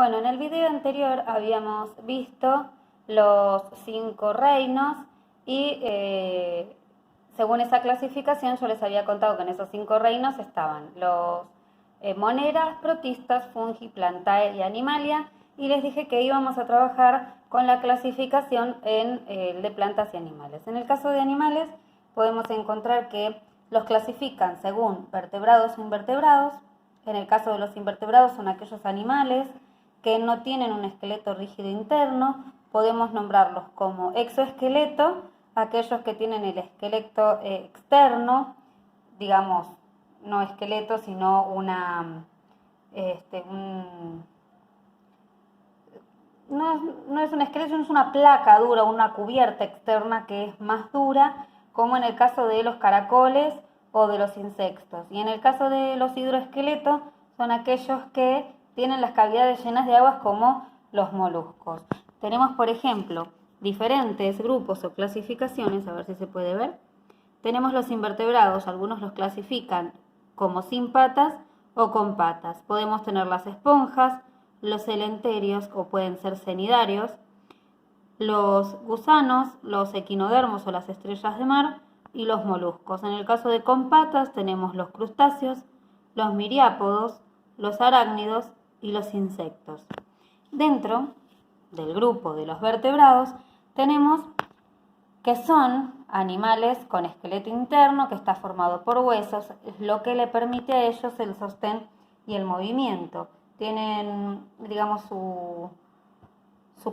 Bueno, en el video anterior habíamos visto los 5 reinos y según esa clasificación yo les había contado que en esos 5 reinos estaban los moneras, protistas, fungi, plantae y animalia, y les dije que íbamos a trabajar con la clasificación en el de plantas y animales. En el caso de animales podemos encontrar que los clasifican según vertebrados o invertebrados. En el caso de los invertebrados son aquellos animales que no tienen un esqueleto rígido interno. Podemos nombrarlos como exoesqueleto, aquellos que tienen el esqueleto externo, digamos, no esqueleto, sino no es un esqueleto, es una placa dura, una cubierta externa que es más dura, como en el caso de los caracoles o de los insectos. Y en el caso de los hidroesqueletos son aquellos que tienen las cavidades llenas de aguas, como los moluscos. Tenemos, por ejemplo, diferentes grupos o clasificaciones, a ver si se puede ver. Tenemos los invertebrados, algunos los clasifican como sin patas o con patas. Podemos tener las esponjas, los celenterios o pueden ser cnidarios, los gusanos, los equinodermos o las estrellas de mar y los moluscos. En el caso de con patas tenemos los crustáceos, los miriápodos, los arácnidos y los insectos. Dentro del grupo de los vertebrados tenemos que son animales con esqueleto interno que está formado por huesos, lo que le permite a ellos el sostén y el movimiento. Tienen, digamos, su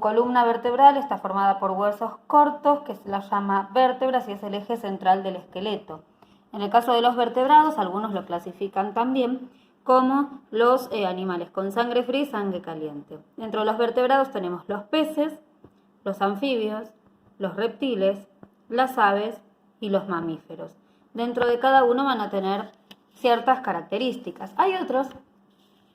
columna vertebral está formada por huesos cortos, que se las llama vértebras, y es el eje central del esqueleto. En el caso de los vertebrados, algunos lo clasifican también como los animales con sangre fría y sangre caliente. Dentro de los vertebrados tenemos los peces, los anfibios, los reptiles, las aves y los mamíferos. Dentro de cada uno van a tener ciertas características. Hay otros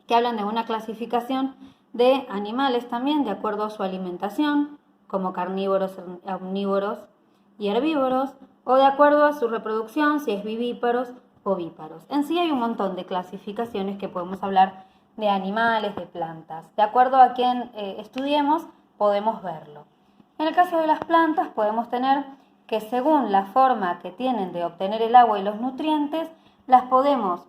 que hablan de una clasificación de animales también de acuerdo a su alimentación, como carnívoros, omnívoros y herbívoros, o de acuerdo a su reproducción, si es vivíparos o ovíparos. En sí hay un montón de clasificaciones que podemos hablar de animales, de plantas. De acuerdo a quien estudiemos, podemos verlo. En el caso de las plantas podemos tener que según la forma que tienen de obtener el agua y los nutrientes, las podemos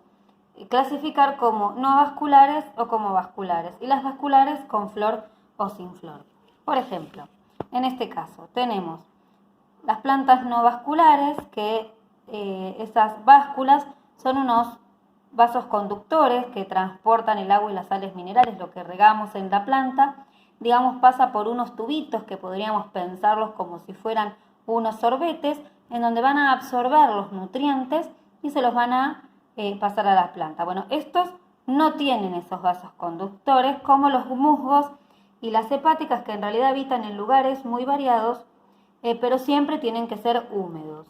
clasificar como no vasculares o como vasculares, y las vasculares con flor o sin flor. Por ejemplo, en este caso tenemos las plantas no vasculares, que esas básculas son unos vasos conductores que transportan el agua y las sales minerales, lo que regamos en la planta, digamos, pasa por unos tubitos que podríamos pensarlos como si fueran unos sorbetes, en donde van a absorber los nutrientes y se los van a pasar a la planta. Bueno, estos no tienen esos vasos conductores como los musgos y las hepáticas, que en realidad habitan en lugares muy variados, pero siempre tienen que ser húmedos.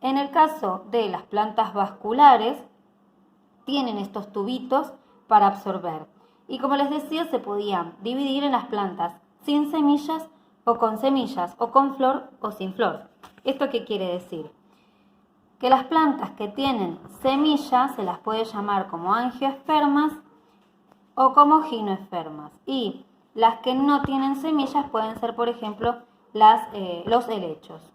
En el caso de las plantas vasculares, tienen estos tubitos para absorber. Y como les decía, se podían dividir en las plantas sin semillas o con semillas, o con flor o sin flor. ¿Esto qué quiere decir? Que las plantas que tienen semillas se las puede llamar como angioespermas o como ginoespermas. Y las que no tienen semillas pueden ser, por ejemplo, los helechos.